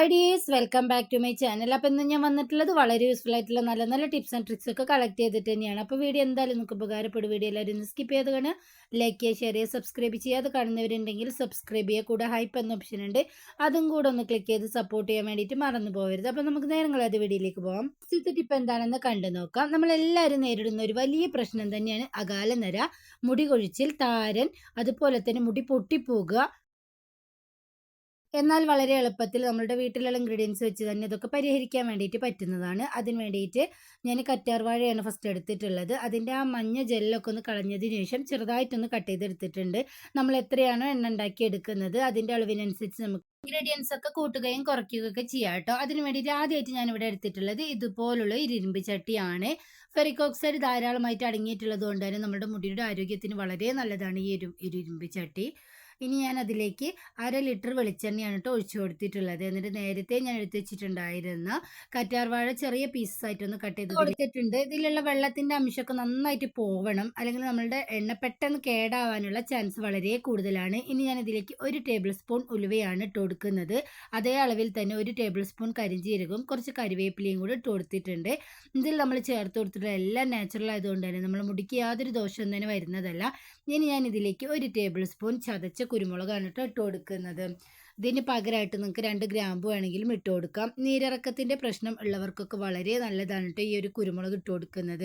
Hi dears, welcome back to my channel. അപ്പോൾ ഇന്ന് ഞാൻ വന്നിട്ടുള്ളത് വളരെ യൂസ്ഫുൾ ആയിട്ടുള്ള നല്ല നല്ല ടിപ്സ് ആൻഡ് ട്രിക്സ് ഒക്കെ കളക്ട് ചെയ്തിട്ട് തന്നെയാണ്. അപ്പോൾ വീഡിയോ എന്തായാലും നിങ്ങൾക്ക് ഉപകാരപ്പെടും. വീഡിയോ എല്ലാവരും ഒന്ന് സ്കിപ്പ് ചെയ്ത് കാണുക, ലൈക്ക് ചെയ്യുക, ഷെയർ ചെയ്യുക, സബ്സ്ക്രൈബ് ചെയ്യാതെ കാണുന്നവരുണ്ടെങ്കിൽ സബ്സ്ക്രൈബ് ചെയ്യുക. കൂടെ ഹൈപ്പ് എന്ന ഓപ്ഷൻ ഉണ്ട്, അതും കൂടെ ഒന്ന് ക്ലിക്ക് ചെയ്ത് സപ്പോർട്ട് ചെയ്യാൻ വേണ്ടിയിട്ട് മറന്നു പോകരുത്. അപ്പോൾ നമുക്ക് നേരങ്ങളത് വീഡിയോയിലേക്ക് പോകാം. ഫസ്റ്റത്തെ ടിപ്പ് എന്താണെന്ന് കണ്ടു നോക്കാം. നമ്മളെല്ലാവരും നേരിടുന്ന ഒരു വലിയ പ്രശ്നം തന്നെയാണ് അകാല നര, മുടി കൊഴിച്ചിൽ, താരൻ, അതുപോലെ തന്നെ മുടി പൊട്ടിപ്പോകുക. എന്നാൽ വളരെ എളുപ്പത്തിൽ നമ്മളുടെ വീട്ടിലുള്ള ഇൻഗ്രീഡിയൻസ് വെച്ച് തന്നെ ഇതൊക്കെ പരിഹരിക്കാൻ വേണ്ടിയിട്ട് പറ്റുന്നതാണ്. അതിന് വേണ്ടിയിട്ട് ഞാൻ കറ്റാർവാഴയാണ് ഫസ്റ്റ് എടുത്തിട്ടുള്ളത്. അതിൻ്റെ ആ മഞ്ഞ ജെല്ലൊക്കെ ഒന്ന് കളഞ്ഞതിന് ശേഷം ചെറുതായിട്ടൊന്ന് കട്ട് ചെയ്തെടുത്തിട്ടുണ്ട്. നമ്മൾ എത്രയാണോ എണ്ണ ഉണ്ടാക്കി എടുക്കുന്നത് അതിൻ്റെ അളവിനനുസരിച്ച് നമുക്ക് ഇൻഗ്രീഡിയൻസ് ഒക്കെ കൂട്ടുകയും കുറയ്ക്കുകയൊക്കെ ചെയ്യാം കേട്ടോ. അതിന് വേണ്ടിയിട്ട് ആദ്യമായിട്ട് ഞാനിവിടെ എടുത്തിട്ടുള്ളത് ഇതുപോലുള്ള ഒരു ഇരുമ്പ് ചട്ടിയാണ്. ഫെറിക് ഓക്സൈഡ് ധാരാളമായിട്ട് അടങ്ങിയിട്ടുള്ളത് കൊണ്ട് തന്നെ നമ്മുടെ മുടിയുടെ ആരോഗ്യത്തിന് വളരെ നല്ലതാണ് ഈ ഒരു ഇരുമ്പ് ചട്ടി. ഇനി ഞാൻ അതിലേക്ക് 1/2 ലിറ്റർ വെളിച്ചെണ്ണയാണ് കേട്ടോ ഒഴിച്ചു കൊടുത്തിട്ടുള്ളത്. എന്നിട്ട് നേരത്തെ ഞാൻ എടുത്ത് വെച്ചിട്ടുണ്ടായിരുന്ന കറ്റാർവാഴ ചെറിയ പീസസ് ആയിട്ടൊന്ന് കട്ട് ചെയ്ത് കൊടുത്തിട്ടുണ്ട്. ഇതിലുള്ള വെള്ളത്തിന്റെ അംശമൊക്കെ നന്നായിട്ട് പോവണം, അല്ലെങ്കിൽ നമ്മളുടെ എണ്ണ പെട്ടെന്ന് കേടാവാനുള്ള ചാൻസ് വളരെ കൂടുതലാണ്. ഇനി ഞാൻ ഇതിലേക്ക് 1 ടേബിൾ സ്പൂൺ ഉലുവയാണ് ഇട്ട് കൊടുക്കുന്നത്. അതേ അളവിൽ തന്നെ 1 ടേബിൾ സ്പൂൺ കരിഞ്ജീരകവും കുറച്ച് കരിവേപ്പിലയും കൂടി ഇട്ട് കൊടുത്തിട്ടുണ്ട്. ഇതിൽ നമ്മൾ ചേർത്ത് കൊടുത്തിട്ടുള്ള എല്ലാം നാച്ചുറൽ ആയതുകൊണ്ട് തന്നെ നമ്മുടെ മുടിക്ക് യാതൊരു ദോഷവും തന്നെ വരുന്നതല്ല. ഇനി ഞാൻ ഇതിലേക്ക് 1 ടേബിൾ സ്പൂൺ ചതച്ച കുരുമുളകാണ് കേട്ടോ ഇട്ട് കൊടുക്കുന്നത്. ഇതിന് പകരമായിട്ട് നിങ്ങൾക്ക് 2 ഗ്രാമ്പു വേണമെങ്കിലും ഇട്ട് കൊടുക്കാം. നീരിറക്കത്തിൻ്റെ പ്രശ്നം ഉള്ളവർക്കൊക്കെ വളരെ നല്ലതാണ് കേട്ടോ ഈ ഒരു കുരുമുളക് ഇട്ട് കൊടുക്കുന്നത്.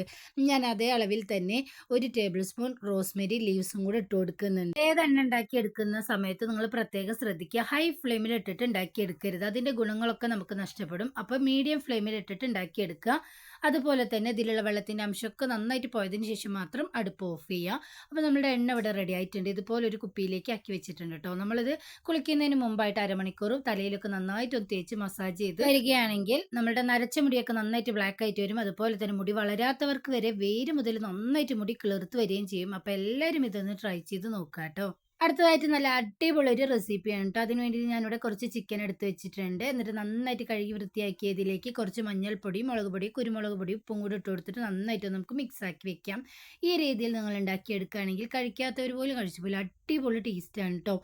ഞാൻ അതേ അളവിൽ തന്നെ 1 ടേബിൾ സ്പൂൺ റോസ്മെരി ലീവ്സും കൂടെ ഇട്ട് കൊടുക്കുന്നുണ്ട്. ഏതെണ്ണ ഉണ്ടാക്കി എടുക്കുന്ന സമയത്ത് നിങ്ങൾ പ്രത്യേകം ശ്രദ്ധിക്കുക, ഹൈ ഫ്ലെയിമിൽ ഇട്ടിട്ട് ഉണ്ടാക്കി എടുക്കരുത്. അതിൻ്റെ ഗുണങ്ങളൊക്കെ നമുക്ക് നഷ്ടപ്പെടും. അപ്പോൾ മീഡിയം ഫ്ലെയിമിൽ ഇട്ടിട്ട് ഉണ്ടാക്കിയെടുക്കുക. അതുപോലെ തന്നെ ഇതിലുള്ള വെള്ളത്തിൻ്റെ അംശമൊക്കെ നന്നായിട്ട് പോയതിന് ശേഷം മാത്രം അടുപ്പ് ഓഫ് ചെയ്യുക. അപ്പോൾ നമ്മുടെ എണ്ണ ഇവിടെ റെഡി ആയിട്ടുണ്ട്. ഇതുപോലെ ഒരു കുപ്പിയിലേക്ക് ആക്കി വെച്ചിട്ടുണ്ട് കേട്ടോ. നമ്മളിത് കുളിക്കുന്നതിന് മുമ്പായിട്ട് അരമണിക്കൂറും തലയിലൊക്കെ നന്നായിട്ടൊന്ന് തേച്ച് മസാജ് ചെയ്ത് വരികയാണെങ്കിൽ നമ്മുടെ നരച്ച മുടിയൊക്കെ നന്നായിട്ട് ബ്ലാക്ക് ആയിട്ട് വരും. അതുപോലെ തന്നെ മുടി വളരാത്തവർക്ക് വരെ വേര് മുതൽ നന്നായിട്ട് മുടി കിളിർത്ത് വരികയും ചെയ്യും. അപ്പോൾ എല്ലാവരും ഇതൊന്ന് ട്രൈ ചെയ്ത് നോക്കാം കേട്ടോ. അടുത്തതായിട്ട് നല്ല അടിപൊളി ഒരു റെസിപ്പിയാണ് കേട്ടോ. അതിന് വേണ്ടി ഞാനിവിടെ കുറച്ച് ചിക്കൻ എടുത്ത് വെച്ചിട്ടുണ്ട്. എന്നിട്ട് നന്നായിട്ട് കഴുകി വൃത്തിയാക്കിയതിലേക്ക് കുറച്ച് മഞ്ഞൾപ്പൊടി, മുളക് പൊടി, കുരുമുളക് പൊടി, ഉപ്പും കൂടി ഇട്ട് കൊടുത്തിട്ട് നന്നായിട്ട് നമുക്ക് മിക്സ് ആക്കി വെക്കാം. ഈ രീതിയിൽ നിങ്ങൾ ഉണ്ടാക്കിയെടുക്കുകയാണെങ്കിൽ കഴിക്കാത്തവർ പോലും കഴിച്ചു പോലും അടിപൊളി ടേസ്റ്റാണ് കേട്ടോ.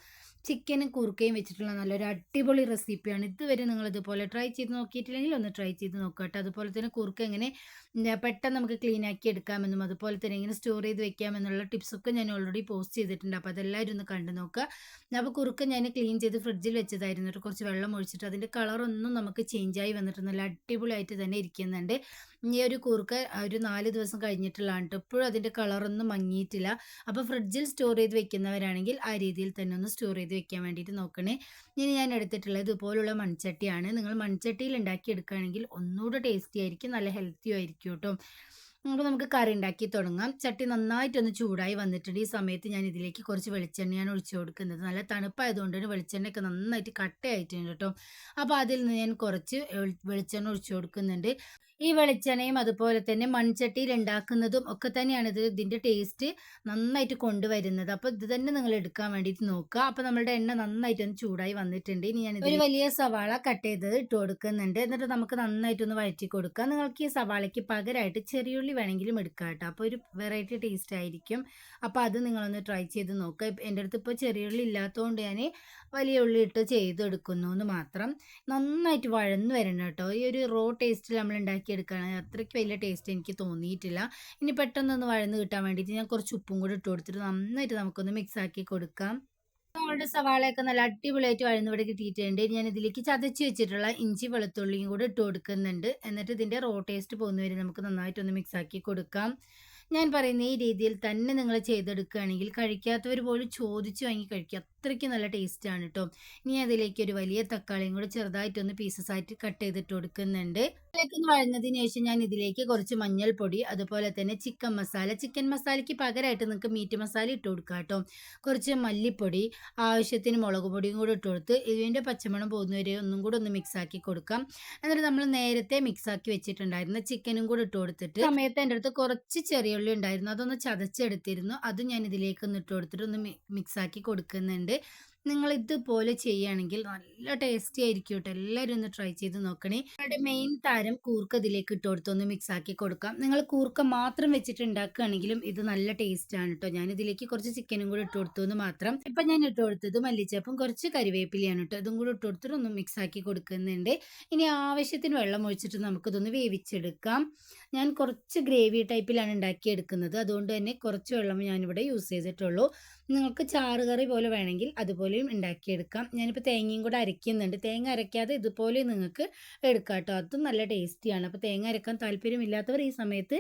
ചിക്കനും കൂർക്കയും വെച്ചിട്ടുള്ള നല്ലൊരു അടിപൊളി റെസിപ്പിയാണ്. ഇതുവരെ നിങ്ങൾ ഇതുപോലെ ട്രൈ ചെയ്ത് നോക്കിയിട്ടില്ലെങ്കിൽ ഒന്ന് ട്രൈ ചെയ്ത് നോക്കുക കേട്ടോ. അതുപോലെ തന്നെ കൂർക്ക എങ്ങനെ പെട്ടെന്ന് നമുക്ക് ക്ലീൻ ആക്കി എടുക്കാമെന്നും അതുപോലെ തന്നെ എങ്ങനെ സ്റ്റോർ ചെയ്ത് വെക്കാമെന്നുള്ള ടിപ്സൊക്കെ ഞാൻ ഓൾറെഡി പോസ്റ്റ് ചെയ്തിട്ടുണ്ട്. അപ്പോൾ അതെല്ലാവരും ഒന്ന് കണ്ടു നോക്കുക. അപ്പോൾ കുറുക്ക ഞാൻ ക്ലീൻ ചെയ്ത് ഫ്രിഡ്ജിൽ വെച്ചതായിരുന്നു. കുറച്ച് വെള്ളം ഒഴിച്ചിട്ട് അതിൻ്റെ കളറൊന്നും നമുക്ക് ചേഞ്ചായി വന്നിട്ട് നല്ല അടിപൊളിയായിട്ട് തന്നെ ഇരിക്കുന്നുണ്ട്. ഈ ഒരു കുറുക്ക ഒരു 4 ദിവസം കഴിഞ്ഞിട്ടുള്ളതാണ് കേട്ടോ. ഇപ്പോഴും അതിൻ്റെ കളറൊന്നും മങ്ങിയിട്ടില്ല. അപ്പോൾ ഫ്രിഡ്ജിൽ സ്റ്റോർ ചെയ്ത് വെക്കുന്നവരാണെങ്കിൽ ആ രീതിയിൽ തന്നെ ഒന്ന് സ്റ്റോർ ചെയ്ത് വെക്കാൻ വേണ്ടിയിട്ട് നോക്കണേ. ഇനി ഞാൻ എടുത്തിട്ടുള്ളത് ഇതുപോലുള്ള മൺചട്ടിയാണ്. നിങ്ങൾ മൺചട്ടിയിൽ ഉണ്ടാക്കിയെടുക്കുകയാണെങ്കിൽ ഒന്നുകൂടെ ടേസ്റ്റി ആയിരിക്കും, നല്ല ഹെൽത്തിയും ആയിരിക്കും കേട്ടോ. അപ്പോൾ നമുക്ക് കറി ഉണ്ടാക്കി തുടങ്ങാം. ചട്ടി നന്നായിട്ടൊന്ന് ചൂടായി വന്നിട്ടുണ്ട്. ഈ സമയത്ത് ഞാൻ ഇതിലേക്ക് കുറച്ച് വെളിച്ചെണ്ണയാണ് ഒഴിച്ചു കൊടുക്കുന്നത്. നല്ല തണുപ്പായതുകൊണ്ട് തന്നെ വെളിച്ചെണ്ണയൊക്കെ നന്നായിട്ട് കട്ടയായിട്ടുണ്ട് കേട്ടോ. അപ്പോൾ അതിൽ നിന്ന് ഞാൻ കുറച്ച് വെളിച്ചെണ്ണ ഒഴിച്ചു കൊടുക്കുന്നുണ്ട്. ഈ വെളിച്ചെണ്ണയും അതുപോലെ തന്നെ മൺചട്ടിയിൽ ഉണ്ടാക്കുന്നതും ഒക്കെ തന്നെയാണ് ഇതിൻ്റെ ടേസ്റ്റ് നന്നായിട്ട് കൊണ്ടുവരുന്നത്. അപ്പോൾ ഇത് തന്നെ നിങ്ങൾ എടുക്കാൻ വേണ്ടിയിട്ട് നോക്കുക. അപ്പോൾ നമ്മളുടെ എണ്ണ നന്നായിട്ടൊന്ന് ചൂടായി വന്നിട്ടുണ്ട്. ഇനി ഞാൻ ഒരു വലിയ സവാള കട്ട് ചെയ്തത് ഇട്ട് കൊടുക്കുന്നുണ്ട്. എന്നിട്ട് നമുക്ക് നന്നായിട്ടൊന്ന് വഴറ്റി കൊടുക്കാം. നിങ്ങൾക്ക് ഈ സവാളയ്ക്ക് പകരമായിട്ട് ചെറിയുള്ളി വേണമെങ്കിലും എടുക്കാം കേട്ടോ. അപ്പോൾ ഒരു വെറൈറ്റി ടേസ്റ്റ് ആയിരിക്കും. അപ്പോൾ അത് നിങ്ങളൊന്ന് ട്രൈ ചെയ്ത് നോക്കുക. എൻ്റെ അടുത്ത് ഇപ്പോൾ ചെറിയുള്ളി ഇല്ലാത്തതുകൊണ്ട് ഞാൻ വലിയ ഉള്ളി ഇട്ട് ചെയ്തെടുക്കുന്നു എന്ന് മാത്രം. നന്നായിട്ട് വഴന്ന് വരണം കേട്ടോ. ഈ ഒരു റോ ടേസ്റ്റിൽ നമ്മൾ ഉണ്ടാക്കിയെടുക്കുകയാണെങ്കിൽ അത്രയ്ക്ക് വലിയ ടേസ്റ്റ് എനിക്ക് തോന്നിയിട്ടില്ല. ഇനി പെട്ടെന്നൊന്ന് വഴന്ന് കിട്ടാൻ വേണ്ടിയിട്ട് ഞാൻ കുറച്ച് ഉപ്പും കൂടി ഇട്ട് കൊടുത്തിട്ട് നന്നായിട്ട് നമുക്കൊന്ന് മിക്സ് ആക്കി കൊടുക്കാം. നമ്മളുടെ സവാളയൊക്കെ നല്ല അടിപൊളിയായിട്ട് വഴന്നിവിടെ കിട്ടിയിട്ടുണ്ട്. ഞാൻ ഇതിലേക്ക് ചതച്ച് വെച്ചിട്ടുള്ള ഇഞ്ചി വെളുത്തുള്ളിയും കൂടി ഇട്ട് കൊടുക്കുന്നുണ്ട്. എന്നിട്ട് ഇതിൻ്റെ റോ ടേസ്റ്റ് പോകുന്നവരെ നമുക്ക് നന്നായിട്ടൊന്ന് മിക്സ് ആക്കി കൊടുക്കാം. ഞാൻ പറയുന്ന ഈ രീതിയിൽ തന്നെ നിങ്ങൾ ചെയ്തെടുക്കുകയാണെങ്കിൽ കഴിക്കാത്തവർ പോലും ചോദിച്ച് വാങ്ങി കഴിക്കുക. അത്രയ്ക്ക് നല്ല ടേസ്റ്റാണ് കേട്ടോ. ഇനി അതിലേക്ക് ഒരു വലിയ തക്കാളിയും കൂടി ചെറുതായിട്ടൊന്ന് പീസസ് ആയിട്ട് കട്ട് ചെയ്തിട്ട് കൊടുക്കുന്നുണ്ട്. ഇതിലേക്ക് വഴന്നതിന് ശേഷം ഞാൻ ഇതിലേക്ക് കുറച്ച് മഞ്ഞൾപ്പൊടി, അതുപോലെ തന്നെ ചിക്കൻ മസാലയ്ക്ക് പകരമായിട്ട് നിങ്ങൾക്ക് മീറ്റ് മസാല ഇട്ട് കൊടുക്കുക കേട്ടോ. കുറച്ച് മല്ലിപ്പൊടി, ആവശ്യത്തിന് മുളക് പൊടിയും കൂടി ഇട്ട് കൊടുത്ത് ഇതിൻ്റെ പച്ചമണം പോകുന്നവരെ ഒന്നും കൂടി ഒന്ന് മിക്സ് ആക്കി കൊടുക്കാം. എന്നിട്ട് നമ്മൾ നേരത്തെ മിക്സ് ആക്കി വെച്ചിട്ടുണ്ടായിരുന്ന ചിക്കനും കൂടി ഇട്ട് കൊടുത്തിട്ട് സമയത്ത് എൻ്റെ അടുത്ത് കുറച്ച് ചെറിയ ഉള്ളി ഉണ്ടായിരുന്നു, അതൊന്ന് ചതച്ചെടുത്തിരുന്നു. അതും ഞാൻ ഇതിലേക്ക് ഒന്ന് ഇട്ട് കൊടുത്തിട്ട് ഒന്ന് മിക്സ് ആക്കി കൊടുക്കുന്നുണ്ട്. നിങ്ങൾ ഇതുപോലെ ചെയ്യുകയാണെങ്കിൽ നല്ല ടേസ്റ്റി ആയിരിക്കും കേട്ടോ. എല്ലാവരും ഒന്ന് ട്രൈ ചെയ്ത് നോക്കണേ. നിങ്ങളുടെ മെയിൻ താരം കൂർക്ക ഇതിലേക്ക് ഇട്ട് കൊടുത്തൊന്ന് മിക്സ് ആക്കി കൊടുക്കാം. നിങ്ങൾ കൂർക്ക മാത്രം വെച്ചിട്ട് ഉണ്ടാക്കുകയാണെങ്കിലും ഇത് നല്ല ടേസ്റ്റ് ആണ് കേട്ടോ. ഞാൻ ഇതിലേക്ക് കുറച്ച് ചിക്കനും കൂടി ഇട്ട് കൊടുത്തു എന്ന് മാത്രം. ഇപ്പം ഞാൻ ഇട്ട് കൊടുത്തത് മല്ലിച്ചപ്പും കുറച്ച് കരിവേപ്പിലയാണ് കേട്ടോ. ഇതും കൂടി ഇട്ട് കൊടുത്തിട്ട് ഒന്ന് മിക്സ് ആക്കി കൊടുക്കുന്നുണ്ട്. ഇനി ആവശ്യത്തിന് വെള്ളം ഒഴിച്ചിട്ട് നമുക്കിതൊന്ന് വേവിച്ചെടുക്കാം. ഞാൻ കുറച്ച് ഗ്രേവി ടൈപ്പിലാണ് ഉണ്ടാക്കിയെടുക്കുന്നത്. അതുകൊണ്ട് തന്നെ കുറച്ച് വെള്ളം ഞാനിവിടെ യൂസ് ചെയ്തിട്ടുള്ളൂ. നിങ്ങൾക്ക് ചാറ് കറി പോലെ വേണമെങ്കിൽ അതുപോലെയും ഉണ്ടാക്കിയെടുക്കാം. ഞാനിപ്പോൾ തേങ്ങയും കൂടെ അരയ്ക്കുന്നുണ്ട്. തേങ്ങ അരയ്ക്കാതെ ഇതുപോലെ നിങ്ങൾക്ക് എടുക്കാം കേട്ടോ. അതും നല്ല ടേസ്റ്റിയാണ്. അപ്പോൾ തേങ്ങ അരക്കാൻ താല്പര്യമില്ലാത്തവർ ഈ സമയത്ത്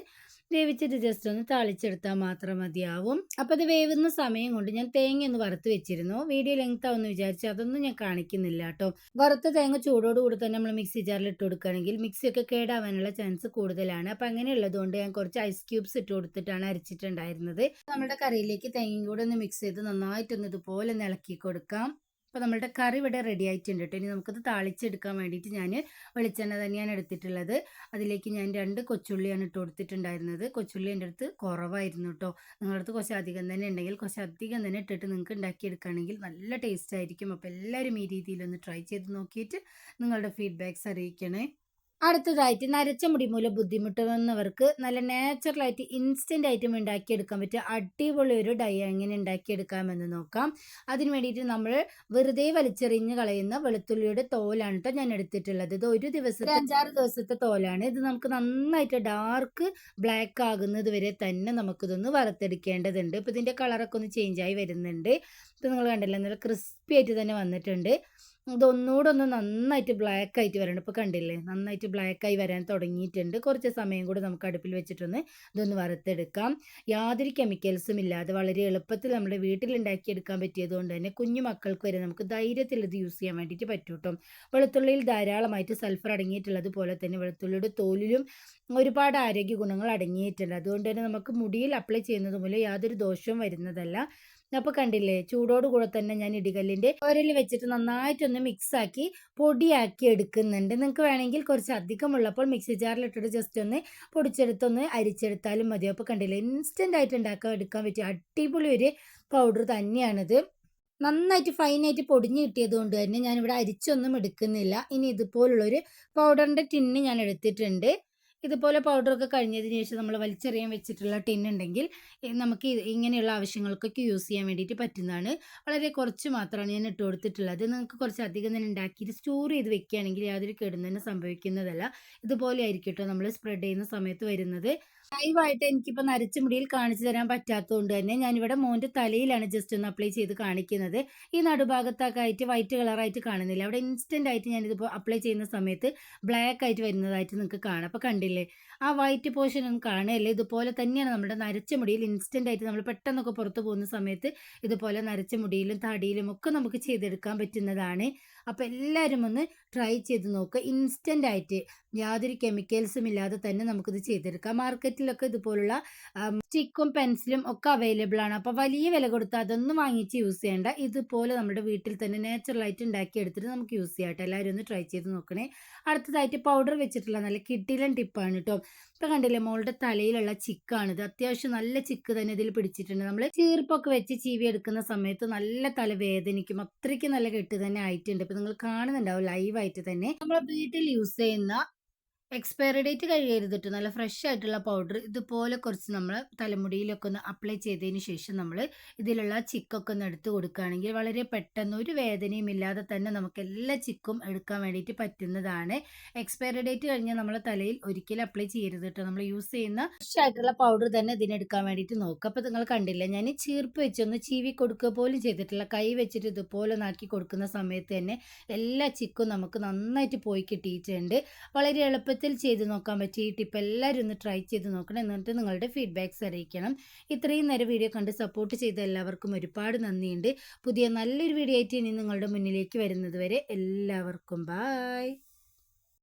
വേവിച്ചിട്ട് ജസ്റ്റ് ഒന്ന് താളിച്ചെടുത്താൽ മാത്രം മതിയാവും. അപ്പോൾ അത് വേവുന്ന സമയം കൊണ്ട് ഞാൻ തേങ്ങ ഒന്ന് വറുത്ത് വെച്ചിരുന്നു. വീഡിയോ ലെങ്ത് ആവുമെന്ന് വിചാരിച്ച് അതൊന്നും ഞാൻ കാണിക്കുന്നില്ല കേട്ടോ. വറുത്ത തേങ്ങ ചൂടോടുകൂടി തന്നെ നമ്മൾ മിക്സി ജാറിൽ ഇട്ട് കൊടുക്കുകയാണെങ്കിൽ മിക്സിയൊക്കെ കേടാവാനുള്ള ചാൻസ് കൂടുതലാണ്. അപ്പോൾ അങ്ങനെയുള്ളത് കൊണ്ട് ഞാൻ കുറച്ച് ഐസ് ക്യൂബ്സ് ഇട്ട് കൊടുത്തിട്ടാണ് അരച്ചിട്ടുണ്ടായിരുന്നത്. നമ്മുടെ കറിയിലേക്ക് തേങ്ങയും കൂടെ ഒന്ന് മിക്സ് ചെയ്ത് നന്നായിട്ടൊന്ന് ഇതുപോലെ ഒന്ന് ഇളക്കി കൊടുക്കാം. അപ്പോൾ നമ്മളുടെ കറി ഇവിടെ റെഡി ആയിട്ടുണ്ട് കേട്ടോ. ഇനി നമുക്കത് താളിച്ചെടുക്കാൻ വേണ്ടിയിട്ട് ഞാൻ വെളിച്ചെണ്ണ തന്നെയാണ് എടുത്തിട്ടുള്ളത്. അതിലേക്ക് ഞാൻ 2 കൊച്ചുള്ളിയാണ് ഇട്ട് കൊടുത്തിട്ടുണ്ടായിരുന്നത്. കൊച്ചുള്ളി എൻ്റെ അടുത്ത് കുറവായിരുന്നു കേട്ടോ. നിങ്ങളുടെ അടുത്ത് കുറച്ച് അധികം തന്നെ ഉണ്ടെങ്കിൽ കുറച്ച് അധികം തന്നെ ഇട്ടിട്ട് നിങ്ങൾക്ക് ഉണ്ടാക്കിയെടുക്കുകയാണെങ്കിൽ നല്ല ടേസ്റ്റ് ആയിരിക്കും. അപ്പോൾ എല്ലാവരും ഈ രീതിയിലൊന്ന് ട്രൈ ചെയ്ത് നോക്കിയിട്ട് നിങ്ങളുടെ ഫീഡ്ബാക്ക്സ് അറിയിക്കണേ. അടുത്തതായിട്ട് നരച്ച മുടി മൂലം ബുദ്ധിമുട്ട് വന്നവർക്ക് നല്ല നാച്ചുറലായിട്ട് ഇൻസ്റ്റൻ്റ് ആയിട്ടും ഉണ്ടാക്കിയെടുക്കാൻ പറ്റിയ അടിപൊളി ഒരു ഡൈ എങ്ങനെ ഉണ്ടാക്കിയെടുക്കാമെന്ന് നോക്കാം. അതിന് വേണ്ടിയിട്ട് നമ്മൾ വെറുതെ വലിച്ചെറിഞ്ഞ് കളയുന്ന വെളുത്തുള്ളിയുടെ തോലാണ് കേട്ടോ ഞാൻ എടുത്തിട്ടുള്ളത്. ഇത് ഒരു ദിവസത്തെ 5-6 ദിവസത്തെ തോലാണ്. ഇത് നമുക്ക് നന്നായിട്ട് ഡാർക്ക് ബ്ലാക്ക് ആകുന്നത് വരെ തന്നെ നമുക്കിതൊന്ന് വറുത്തെടുക്കേണ്ടതുണ്ട്. ഇപ്പോൾ ഇതിൻ്റെ കളറൊക്കെ ഒന്ന് ചേഞ്ചായി വരുന്നുണ്ട്. ഇപ്പോൾ നിങ്ങൾ കണ്ടില്ല, നല്ല ക്രിസ്പി ആയിട്ട് തന്നെ വന്നിട്ടുണ്ട്. ഇതൊന്നുകൂടെ ഒന്ന് നന്നായിട്ട് ബ്ലാക്ക് ആയിട്ട് വരണം. ഇപ്പോൾ കണ്ടില്ലേ, നന്നായിട്ട് ബ്ലാക്കായി വരാൻ തുടങ്ങിയിട്ടുണ്ട്. കുറച്ച് സമയം കൂടി നമുക്ക് അടുപ്പിൽ വെച്ചിട്ടൊന്ന് ഇതൊന്ന് വറുത്തെടുക്കാം. യാതൊരു കെമിക്കൽസും ഇല്ലാതെ വളരെ എളുപ്പത്തിൽ നമ്മുടെ വീട്ടിൽ ഉണ്ടാക്കിയെടുക്കാൻ പറ്റിയത് കൊണ്ട് തന്നെ കുഞ്ഞു മക്കൾക്ക് വരെ നമുക്ക് ധൈര്യത്തിൽ ഇത് യൂസ് ചെയ്യാൻ വേണ്ടിയിട്ട് പറ്റും കേട്ടോ. വെളുത്തുള്ളിയിൽ ധാരാളമായിട്ട് സൾഫർ അടങ്ങിയിട്ടുള്ളത് പോലെ തന്നെ വെളുത്തുള്ളിയുടെ തോലിലും ഒരുപാട് ആരോഗ്യ ഗുണങ്ങൾ അടങ്ങിയിട്ടുണ്ട്. അതുകൊണ്ട് തന്നെ നമുക്ക് മുടിയിൽ അപ്ലൈ ചെയ്യുന്നത് മൂലം യാതൊരു ദോഷവും വരുന്നതല്ല. അപ്പോൾ കണ്ടില്ലേ, ചൂടോടുകൂടെ തന്നെ ഞാൻ ഇടികല്ലിൻ്റെ ഒരൽ വെച്ചിട്ട് നന്നായിട്ടൊന്ന് മിക്സാക്കി പൊടിയാക്കി എടുക്കുന്നുണ്ട്. നിങ്ങൾക്ക് വേണമെങ്കിൽ കുറച്ച് അധികമുള്ളപ്പോൾ മിക്സി ജാറിലിട്ടിട്ട് ജസ്റ്റ് ഒന്ന് പൊടിച്ചെടുത്തൊന്ന് അരിച്ചെടുത്താലും മതി. അപ്പോൾ കണ്ടില്ലേ, ഇൻസ്റ്റൻ്റ് ആയിട്ട് എടുക്കാൻ പറ്റിയ അടിപൊളി ഒരു പൗഡർ തന്നെയാണിത്. നന്നായിട്ട് ഫൈനായിട്ട് പൊടിഞ്ഞ് കിട്ടിയത് കൊണ്ട് തന്നെ ഞാനിവിടെ അരിച്ചൊന്നും എടുക്കുന്നില്ല. ഇനി ഇതുപോലുള്ളൊരു പൗഡറിൻ്റെ ടിന്ന് ഞാൻ എടുത്തിട്ടുണ്ട്. ഇതുപോലെ പൗഡറൊക്കെ കഴിഞ്ഞതിന് ശേഷം നമ്മൾ വലിച്ചെറിയാൻ വെച്ചിട്ടുള്ള ടിന്നുണ്ടെങ്കിൽ നമുക്ക് ഇങ്ങനെയുള്ള ആവശ്യങ്ങൾക്കൊക്കെ യൂസ് ചെയ്യാൻ വേണ്ടിയിട്ട് പറ്റുന്നതാണ്. വളരെ കുറച്ച് മാത്രമാണ് ഞാൻ ഇട്ട് കൊടുത്തിട്ടുള്ളത്. നിങ്ങൾക്ക് കുറച്ച് അധികം തന്നെ ഉണ്ടാക്കിയിട്ട് സ്റ്റോർ ചെയ്ത് വെക്കുകയാണെങ്കിൽ യാതൊരു കേടും സംഭവിക്കുന്നതല്ല. ഇതുപോലെ ആയിരിക്കും കേട്ടോ നമ്മൾ സ്പ്രെഡ് ചെയ്യുന്ന സമയത്ത് വരുന്നത്. ലൈവായിട്ട് എനിക്കിപ്പോൾ നരച്ച മുടിയിൽ കാണിച്ചു തരാൻ പറ്റാത്തതുകൊണ്ട് തന്നെ ഞാനിവിടെ മോൻ്റെ തലയിലാണ് ജസ്റ്റ് ഒന്ന് അപ്ലൈ ചെയ്ത് കാണിക്കുന്നത്. ഈ നടുഭാഗത്തൊക്കെ ആയിട്ട് വൈറ്റ് കളറായിട്ട് കാണുന്നില്ല, അവിടെ ഇൻസ്റ്റൻ്റ് ആയിട്ട് ഞാനിതിപ്പോൾ അപ്ലൈ ചെയ്യുന്ന സമയത്ത് ബ്ലാക്ക് ആയിട്ട് വരുന്നതായിട്ട് നിങ്ങൾക്ക് കാണാം. അപ്പോൾ കണ്ടില്ലേ, ആ വൈറ്റ് പോർഷൻ ഒന്നും കാണുകയല്ലേ. ഇതുപോലെ തന്നെയാണ് നമ്മുടെ നരച്ച മുടിയിൽ ഇൻസ്റ്റൻ്റ് ആയിട്ട് നമ്മൾ പെട്ടെന്നൊക്കെ പുറത്ത് പോകുന്ന സമയത്ത് ഇതുപോലെ നരച്ച മുടിയിലും തടിയിലും ഒക്കെ നമുക്ക് ചെയ്തെടുക്കാൻ പറ്റുന്നതാണ്. അപ്പോൾ എല്ലാവരും ഒന്ന് ട്രൈ ചെയ്ത് നോക്കുക. ഇൻസ്റ്റൻ്റ് ആയിട്ട് യാതൊരു കെമിക്കൽസും ഇല്ലാതെ തന്നെ നമുക്കിത് ചെയ്തെടുക്കാം. മാർക്കറ്റിലൊക്കെ ഇതുപോലുള്ള സ്റ്റിക്കും പെൻസിലും ഒക്കെ അവൈലബിൾ ആണ്. അപ്പോൾ വലിയ വില കൊടുത്ത് അതൊന്നും വാങ്ങിച്ച് യൂസ് ചെയ്യേണ്ട. ഇതുപോലെ നമ്മുടെ വീട്ടിൽ തന്നെ നാച്ചുറലായിട്ട് ഉണ്ടാക്കിയെടുത്തിട്ട് നമുക്ക് യൂസ് ചെയ്യാം കേട്ടോ. എല്ലാവരും ഒന്ന് ട്രൈ ചെയ്ത് നോക്കണേ. അടുത്തതായിട്ട് പൗഡർ വെച്ചിട്ടുള്ള നല്ല കിടിലൻ ടിപ്പാണ് കേട്ടോ. ഇപ്പോൾ കണ്ടില്ലേ, മോളുടെ തലയിലുള്ള ചിക്കാണിത്. അത്യാവശ്യം നല്ല ചിക്ക് തന്നെ ഇതിൽ പിടിച്ചിട്ടുണ്ട്. നമ്മൾ ചീർപ്പൊക്കെ വെച്ച് ചീവി എടുക്കുന്ന സമയത്ത് നല്ല തലവേദനിക്കും. അത്രയ്ക്ക് നല്ല കെട്ട് തന്നെ ആയിട്ടുണ്ട്. ഇപ്പോൾ നിങ്ങൾ കാണുന്നുണ്ടാവും ലൈവായിട്ട് തന്നെ. നമ്മൾ വീട്ടിൽ യൂസ് ചെയ്യുന്ന എക്സ്പയറി ഡേറ്റ് കഴിയരുത് കേട്ടോ. നല്ല ഫ്രഷ് ആയിട്ടുള്ള പൗഡർ ഇതുപോലെ കുറച്ച് നമ്മൾ തലമുടിയിലൊക്കെ ഒന്ന് അപ്ലൈ ചെയ്തതിന് ശേഷം നമ്മൾ ഇതിലുള്ള ചിക്കൊക്കെ ഒന്ന് എടുത്ത് കൊടുക്കുകയാണെങ്കിൽ വളരെ പെട്ടെന്ന് ഒരു വേദനയും ഇല്ലാതെ തന്നെ നമുക്ക് എല്ലാ ചിക്കും എടുക്കാൻ വേണ്ടിയിട്ട് പറ്റുന്നതാണ്. എക്സ്പയറി ഡേറ്റ് കഴിഞ്ഞാൽ നമ്മൾ തലയിൽ ഒരിക്കലും അപ്ലൈ ചെയ്യരുത് കേട്ടോ. നമ്മൾ യൂസ് ചെയ്യുന്ന ഫ്രഷ് ആയിട്ടുള്ള പൗഡർ തന്നെ ഇതിനെടുക്കാൻ വേണ്ടിയിട്ട് നോക്കുക. അപ്പോൾ നിങ്ങൾ കണ്ടില്ല, ഞാൻ ചീർപ്പ് വെച്ചൊന്ന് ചീവി കൊടുക്കുക പോലും ചെയ്തിട്ടില്ല. കൈ വെച്ചിട്ട് ഇതുപോലെ നാക്കി കൊടുക്കുന്ന സമയത്ത് തന്നെ എല്ലാ ചിക്കും നമുക്ക് നന്നായിട്ട് പോയി കിട്ടിയിട്ടുണ്ട്. വളരെ എളുപ്പത്തിൽ ചെയ്ത് നോക്കാൻ പറ്റിയ ഈ ടിപ്പ് എല്ലാവരും ഒന്ന് ട്രൈ ചെയ്ത് നോക്കണം. എന്നിട്ട് നിങ്ങളുടെ ഫീഡ്ബാക്ക്സ് അറിയിക്കണം. ഇത്രയും നേരം വീഡിയോ കണ്ട് സപ്പോർട്ട് ചെയ്ത എല്ലാവർക്കും ഒരുപാട് നന്ദിയുണ്ട്. പുതിയ നല്ലൊരു വീഡിയോ ആയിട്ട് ഇനി നിങ്ങളുടെ മുന്നിലേക്ക് വരുന്നത് വരെ എല്ലാവർക്കും ബൈ.